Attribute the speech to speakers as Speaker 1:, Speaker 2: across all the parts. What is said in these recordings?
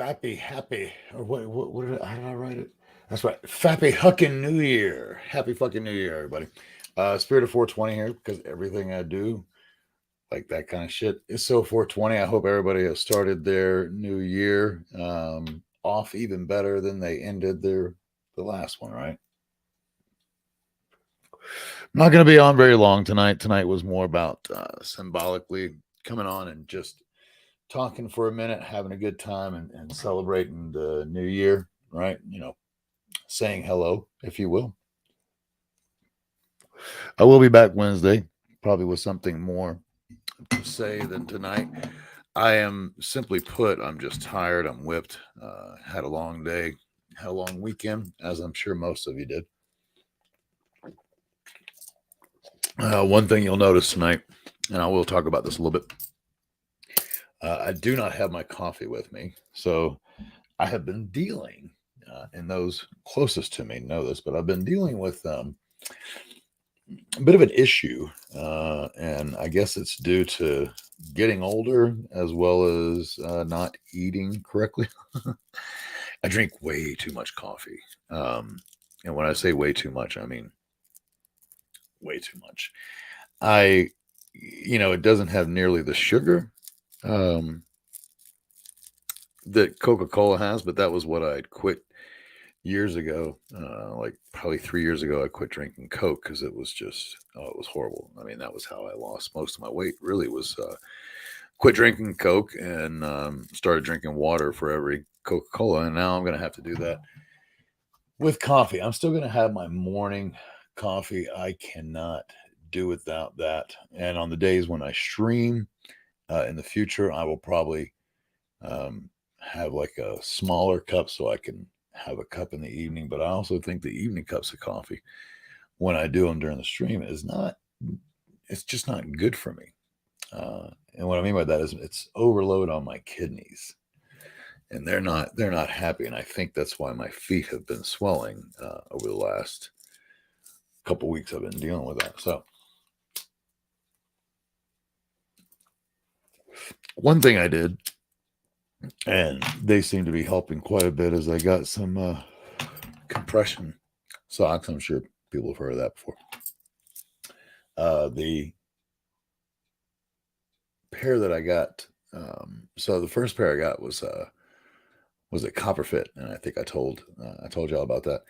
Speaker 1: Fappy happy or what did how did I write it? That's right. Fappy Hucking New Year. Happy fucking New Year, everybody. Spirit of 420 here because everything I do, like that kind of shit, is so 420. I hope everybody has started their new year off even better than they ended the last one, right? I'm not going to be on very long tonight. Tonight was more about symbolically coming on and just talking for a minute, having a good time, and celebrating the new year, right? Saying hello, if you will. I will be back Wednesday, probably with something more to say than tonight. I am simply put, I'm just tired. I'm whipped. Had a long day, had a long weekend, as I'm sure most of you did. One thing you'll notice tonight, and I will talk about this a little bit. I do not have my coffee with me, so I have been dealing, and those closest to me know this, but I've been dealing with a bit of an issue, and I guess it's due to getting older as well as not eating correctly. I drink way too much coffee, and when I say way too much, I mean way too much. I, it doesn't have nearly the sugar um, that Coca Cola has, but that was what I'd quit years ago, like probably 3 years ago. I quit drinking Coke because it was just, oh, it was horrible. I mean, that was how I lost most of my weight. Really was quit drinking Coke and started drinking water for every Coca Cola, and now I'm going to have to do that with coffee. I'm still going to have my morning coffee. I cannot do without that. And on the days when I stream in the future, I will probably have like a smaller cup so I can have a cup in the evening. But I also think the evening cups of coffee, when I do them during the stream, it's just not good for me. And what I mean by that is it's overload on my kidneys, and they're not happy. And I think that's why my feet have been swelling over the last couple weeks. I've been dealing with that. So one thing I did, and they seem to be helping quite a bit, is I got some compression socks. I'm sure people have heard of that before. The pair that I got, so the first pair I got was a copper fit, and I think I told y'all about that.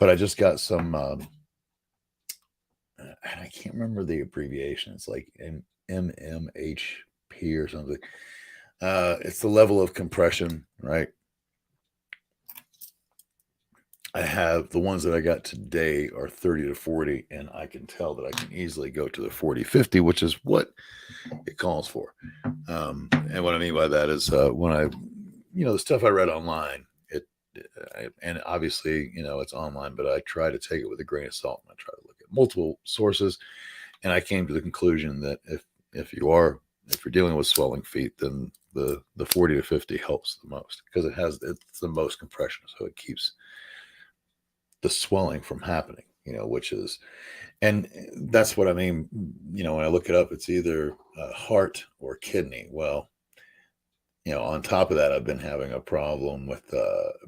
Speaker 1: But I just got some, and I can't remember the abbreviation. It's like MMHP or something. It's the level of compression, right? I have the ones that I got today are 30 to 40, and I can tell that I can easily go to the 40-50, which is what it calls for. And what I mean by that is when the stuff I read online, and obviously, it's online, but I try to take it with a grain of salt, and I try to look at multiple sources. And I came to the conclusion that if you're dealing with swelling feet, then the 40 to 50 helps the most because it's the most compression, so it keeps the swelling from happening, which is, and that's what I mean. When I look it up, it's either heart or kidney. Well, on top of that, I've been having a problem with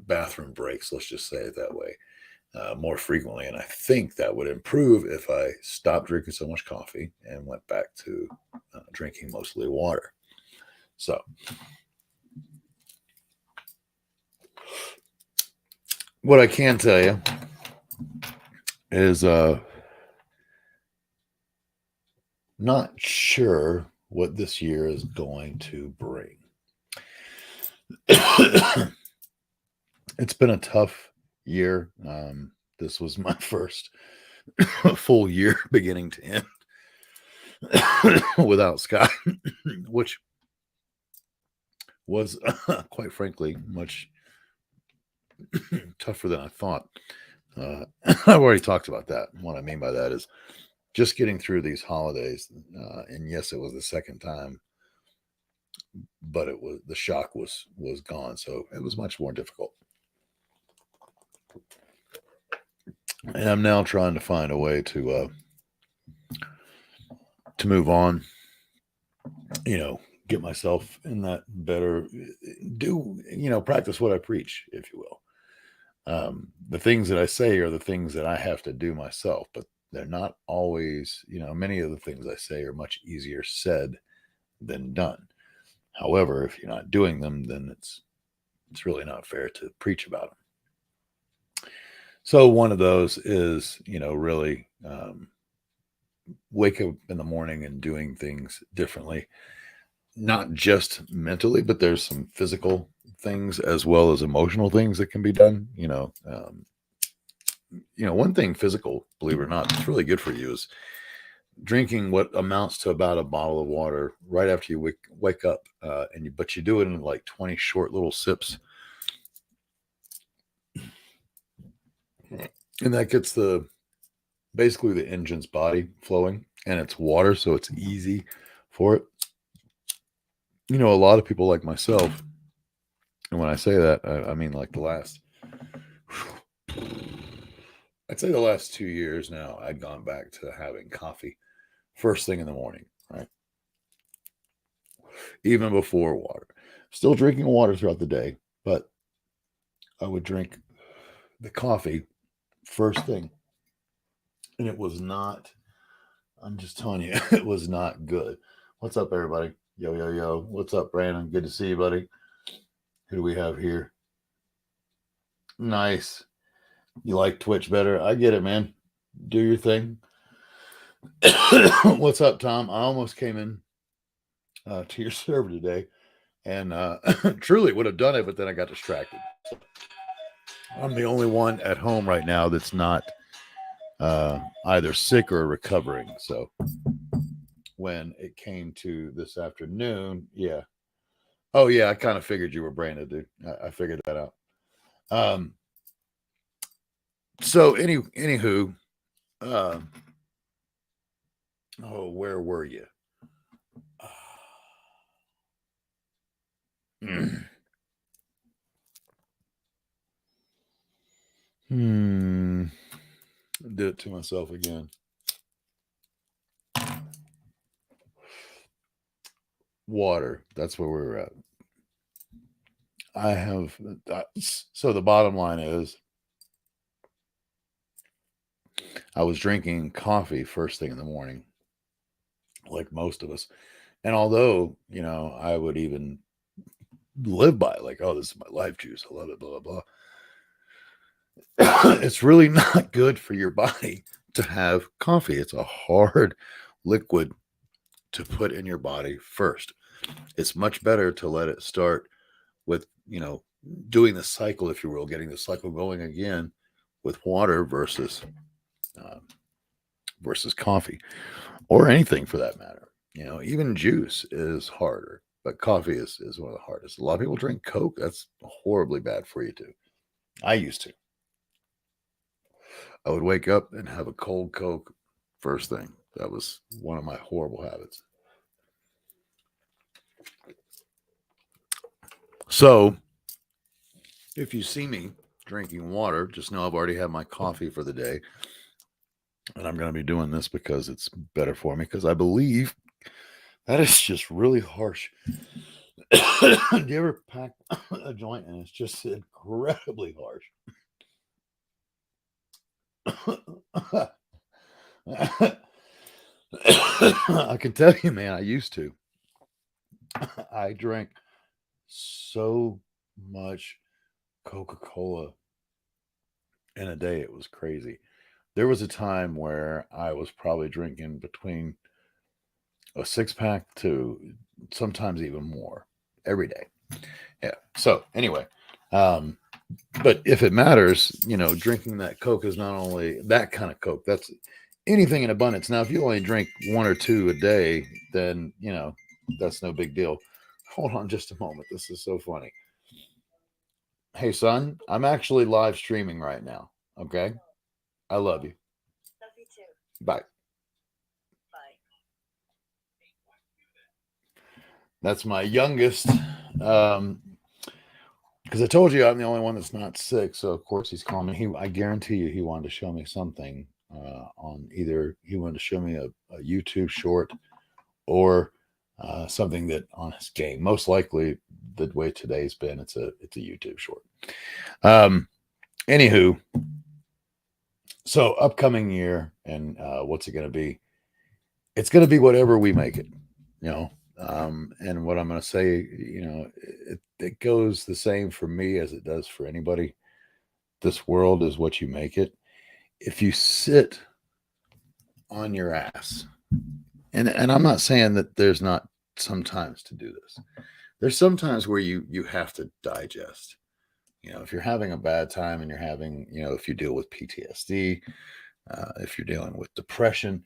Speaker 1: bathroom breaks. Let's just say it that way, more frequently. And I think that would improve if I stopped drinking so much coffee and went back to drinking mostly water. So, what I can tell you is not sure what this year is going to bring. It's been a tough year. This was my first full year beginning to end without Scott, which was quite frankly much tougher than I thought. I've already talked about that. What I mean by that is just getting through these holidays. And yes, it was the second time, but the shock was gone, so it was much more difficult. And I'm now trying to find a way to move on. get myself in that better, practice what I preach, if you will. The things that I say are the things that I have to do myself, but they're not always, many of the things I say are much easier said than done. However, if you're not doing them, then it's really not fair to preach about them. So one of those is, really wake up in the morning and doing things differently, not just mentally, but there's some physical things as well as emotional things that can be done. One thing physical, believe it or not, that's really good for you is drinking what amounts to about a bottle of water right after you wake up, but you do it in like 20 short little sips, and that gets basically the engine's body flowing, and it's water, so it's easy for it. A lot of people like myself, and when I say that, I mean like I'd say the last 2 years now, I'd gone back to having coffee first thing in the morning, right? Even before water. Still drinking water throughout the day, but I would drink the coffee first thing. And it was not, I'm just telling you, it was not good. What's up, everybody? Yo, yo, yo. What's up, Brandon? Good to see you, buddy. Who do we have here? Nice. You like Twitch better? I get it, man. Do your thing. What's up, Tom? I almost came in to your server today and truly would have done it, but then I got distracted. I'm the only one at home right now that's not either sick or recovering. So when it came to this afternoon, yeah. Oh, yeah, I kind of figured you were Brandon, dude. I figured that out. So anywho, where were you? Did it to myself again. Water. That's where we're at. So the bottom line is I was drinking coffee first thing in the morning, like most of us. And although, I would even live by it, like, oh, this is my life juice. I love it, blah, blah, blah. It's really not good for your body to have coffee. It's a hard liquid to put in your body first. It's much better to let it start with, doing the cycle, if you will, getting the cycle going again with water versus coffee or anything for that matter. Even juice is harder, but coffee is one of the hardest. A lot of people drink Coke. That's horribly bad for you too. I used to. I would wake up and have a cold Coke first thing. That was one of my horrible habits. So if you see me drinking water, just know I've already had my coffee for the day. And I'm going to be doing this because it's better for me, because I believe that is just really harsh. Do you ever pack a joint and it's just incredibly harsh? I can tell you, man, I used to. I drank so much Coca-Cola in a day. It was crazy. There was a time where I was probably drinking between a 6-pack to sometimes even more every day. Yeah. So anyway, but if it matters, drinking that Coke is not only that kind of Coke, that's anything in abundance. Now, if you only drink 1 or 2 a day, then, that's no big deal. Hold on just a moment. This is so funny. Hey, son, I'm actually live streaming right now. Okay. I love you. Love you too. Bye. That's my youngest. Because I told you I'm the only one that's not sick. So, of course, he's calling me. I guarantee you he wanted to show me something on either he wanted to show me a YouTube short or something that on his game. Most likely, the way today's been, it's a YouTube short. Anywho, so upcoming year, and what's it going to be? It's going to be whatever we make it, you know. And what I'm going to say, you know, it goes the same for me as it does for anybody. This world is what you make it. If you sit on your ass, and I'm not saying that there's not sometimes to do this. There's sometimes where you have to digest. You know, if you're having a bad time and you're having, you know, if you deal with PTSD, if you're dealing with depression,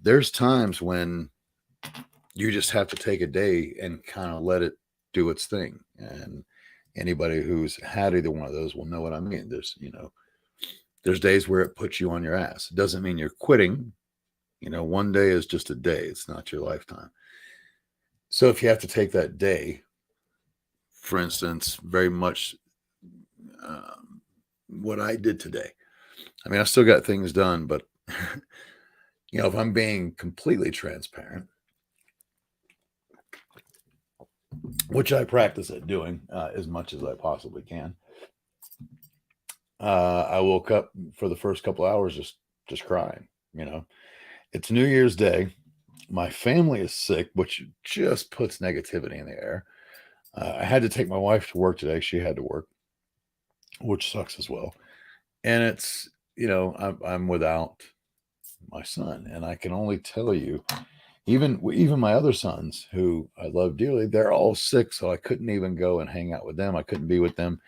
Speaker 1: there's times when you just have to take a day and kind of let it do its thing. And anybody who's had either one of those will know what I mean. There's, you know, there's days where it puts you on your ass. It doesn't mean you're quitting. You know, one day is just a day. It's not your lifetime. So if you have to take that day, for instance, very much what I did today. I mean, I still got things done, but you know, if I'm being completely transparent, which I practice at doing as much as I possibly can, I woke up for the first couple hours just crying. You know, it's New Year's Day. My family is sick, which just puts negativity in the air. I had to take my wife to work today. She had to work, which sucks as well. And it's, you know, I'm without my son, and I can only tell you, even my other sons who I love dearly, they're all sick, so I couldn't even go and hang out with them. I couldn't be with them.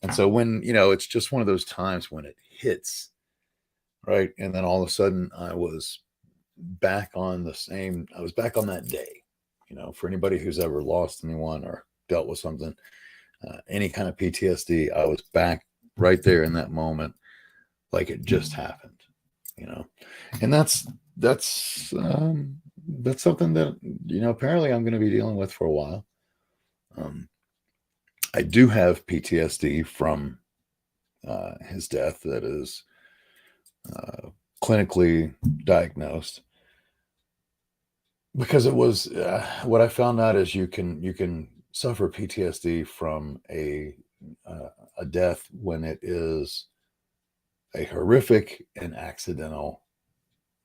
Speaker 1: And so when, you know, it's just one of those times when it hits, right? And then all of a sudden I was back on I was back on that day. You know, for anybody who's ever lost anyone or dealt with something, any kind of PTSD, I was back right there in that moment, like it just happened, you know. And that's something that, you know, apparently I'm going to be dealing with for a while. I do have PTSD from his death that is clinically diagnosed, because it was what I found out is you can suffer PTSD from a death when it is a horrific and accidental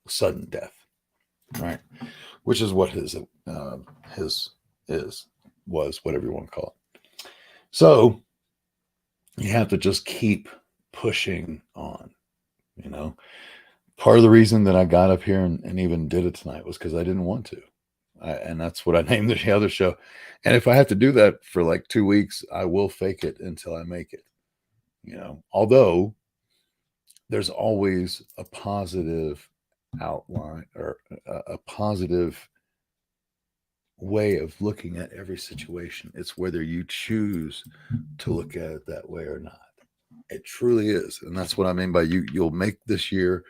Speaker 1: sudden death, right? Which is what his was, whatever you want to call it. So you have to just keep pushing on, you know. Part of the reason that I got up here and even did it tonight was because I didn't want to. And that's what I named the other show. And if I have to do that for like 2 weeks, I will fake it until I make it, you know. Although there's always a positive outline or a positive way of looking at every situation. It's whether you choose to look at it that way or not. It truly is. And that's what I mean by you'll make this year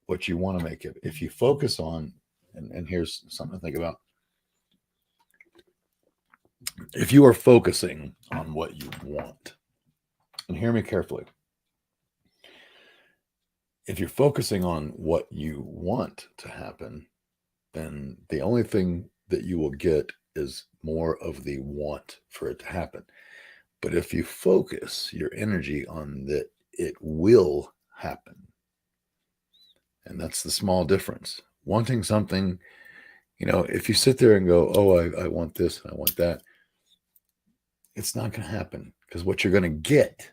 Speaker 1: what you want to make it. If you focus on, and here's something to think about. If you are focusing on what you want, and hear me carefully, if you're focusing on what you want to happen, then the only thing that you will get is more of the want for it to happen. But if you focus your energy on that, it will happen. And that's the small difference. Wanting something, you know, if you sit there and go, oh, I want this and I want that, it's not going to happen, because what you're going to get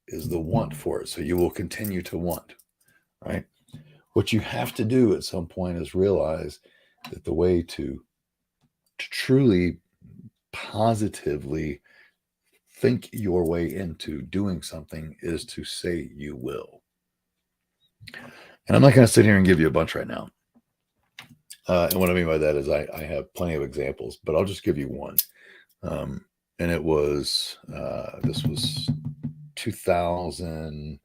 Speaker 1: is the want for it. So you will continue to want, right? What you have to do at some point is realize that the way to truly positively think your way into doing something is to say you will. And I'm not going to sit here and give you a bunch right now. And what I mean by that is I have plenty of examples, but I'll just give you one. And it was, this was 2007.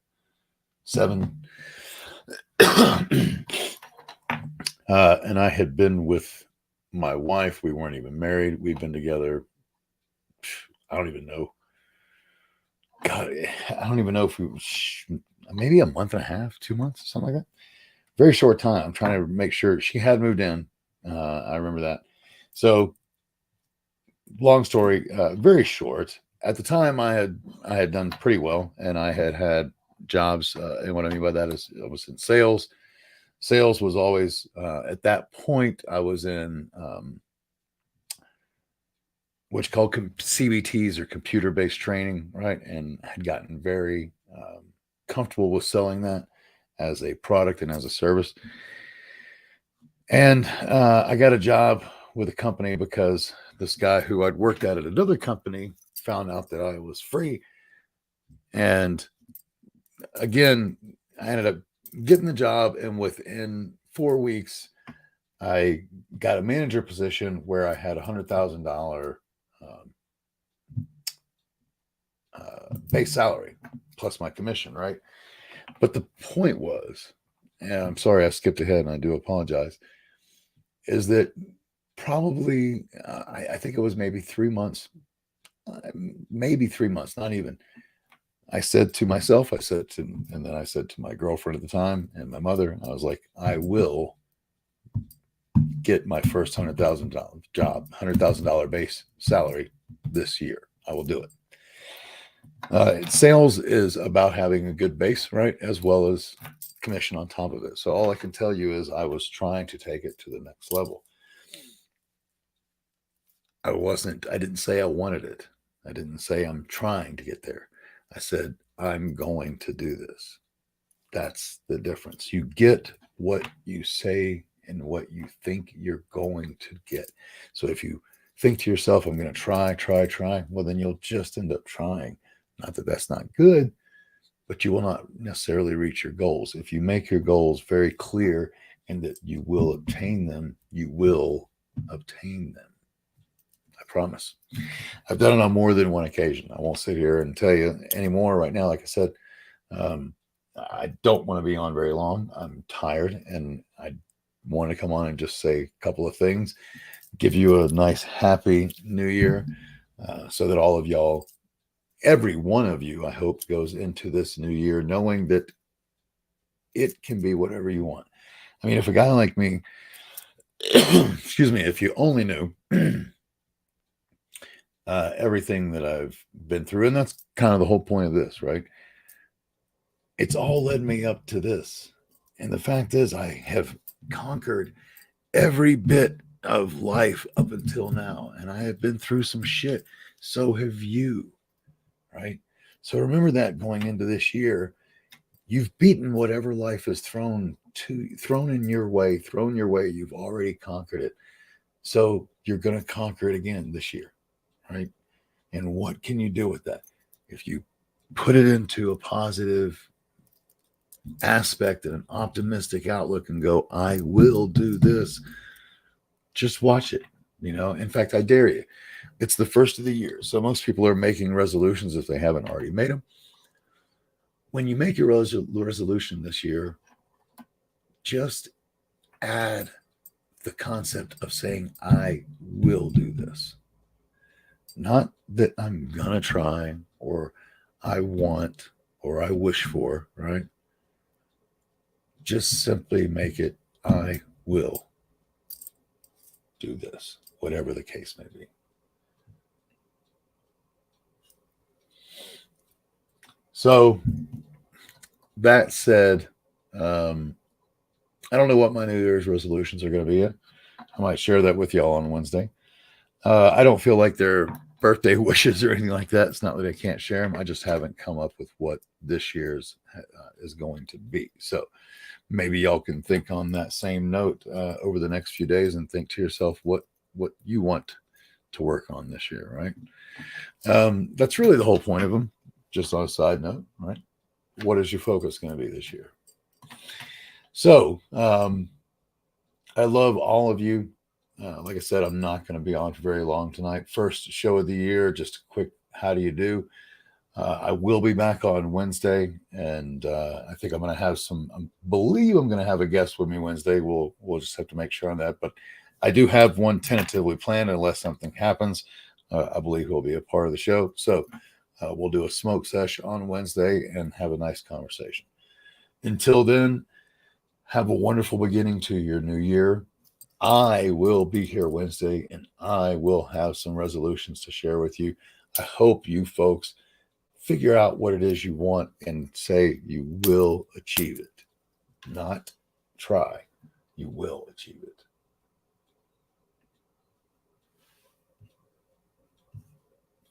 Speaker 1: And I had been with my wife. We weren't even married. We've been together, I don't even know. God, I don't even know if we maybe a month and a half, 2 months, something like that. Very short time. I'm trying to make sure she had moved in. I remember that. So long story, very short. At the time, I had done pretty well, and I had jobs. And what I mean by that is I was in sales. Sales was always at that point. I was in what's called CBTs, or computer based training, right? And had gotten very comfortable with selling that as a product and as a service. And I got a job with a company because this guy who I'd worked at another company found out that I was free. And again, I ended up getting the job. And within 4 weeks, I got a manager position where I had $100,000 base salary plus my commission, right? But the point was, and I'm sorry I skipped ahead and I do apologize, is that probably, I think it was maybe 3 months, not even. I said to myself, and then I said to my girlfriend at the time and my mother, I was like, I will get my first $100,000 job, $100,000 base salary this year. I will do it. Sales is about having a good base, right? As well as commission on top of it. So all I can tell you is I was trying to take it to the next level. I didn't say I wanted it. I didn't say I'm trying to get there. I said, I'm going to do this. That's the difference. You get what you say and what you think you're going to get. So if you think to yourself, I'm going to try, well, then you'll just end up trying. Not that that's not good, but you will not necessarily reach your goals. If you make your goals very clear and that you will obtain them, you will obtain them. I promise. I've done it on more than one occasion. I won't sit here and tell you anymore right now. Like I said, I don't want to be on very long. I'm tired, and I want to come on and just say a couple of things, give you a nice, happy new year, so that all of y'all, every one of you, I hope, goes into this new year knowing that it can be whatever you want. I mean, if a guy like me, excuse me, if you only knew everything that I've been through, and that's kind of the whole point of this, right? It's all led me up to this. And the fact is, I have conquered every bit of life up until now, and I have been through some shit. So have you, right? So remember that going into this year, you've beaten whatever life has thrown in your way, thrown your way. You've already conquered it. So you're going to conquer it again this year, right? And what can you do with that? If you put it into a positive aspect and an optimistic outlook and go, I will do this, just watch it. In fact, I dare you. It's the first of the year. So most people are making resolutions if they haven't already made them. When you make your resolution this year, just add the concept of saying, I will do this. Not that I'm going to try, or I want, or I wish for, right? Just simply make it, I will do this, whatever the case may be. So that said, I don't know what my New Year's resolutions are going to be yet. I might share that with y'all on Wednesday. I don't feel like they're birthday wishes or anything like that. It's not that I can't share them. I just haven't come up with what this year's is going to be. So maybe y'all can think on that same note over the next few days and think to yourself what you want to work on this year, right? That's really the whole point of them. Just on a side note, right? What is your focus going to be this year? So I love all of you. Like I said, I'm not going to be on for very long tonight. First show of the year, just a quick how do you do? I will be back on Wednesday, and I think I'm going to have believe I'm going to have a guest with me Wednesday. We'll just have to make sure on that. But I do have one tentatively planned unless something happens. I believe he'll be a part of the show. So we'll do a smoke sesh on Wednesday and have a nice conversation. Until then, have a wonderful beginning to your new year. I will be here Wednesday, and I will have some resolutions to share with you. I hope you folks figure out what it is you want and say you will achieve it. Not try. You will achieve it.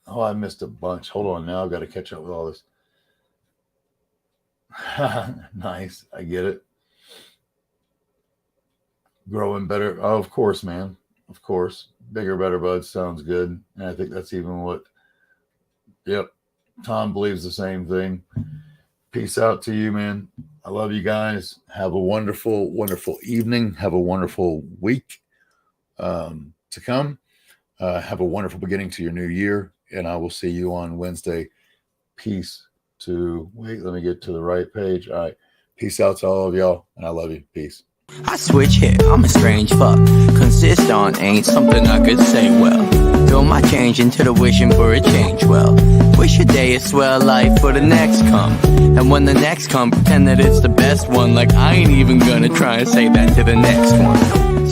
Speaker 1: Oh, I missed a bunch. Hold on now. I've got to catch up with all this. Nice. I get it. Growing better. Oh, of course, man. Of course. Bigger, better buds sounds good. And I think that's even what, yep. Tom believes the same thing. Peace out to you, man. I love you guys. Have a wonderful, wonderful evening. Have a wonderful week to come. Have a wonderful beginning to your new year. And I will see you on Wednesday. Peace to, wait, let me get to the right page. All right. Peace out to all of y'all. And I love you. Peace.
Speaker 2: I switch here, I'm a strange fuck. Consist on ain't something I could say well. Throw my change into the wishing for a change well. Wish a day is swell life for the next come. And when the next come, pretend that it's the best one. Like I ain't even gonna try and say that to the next one.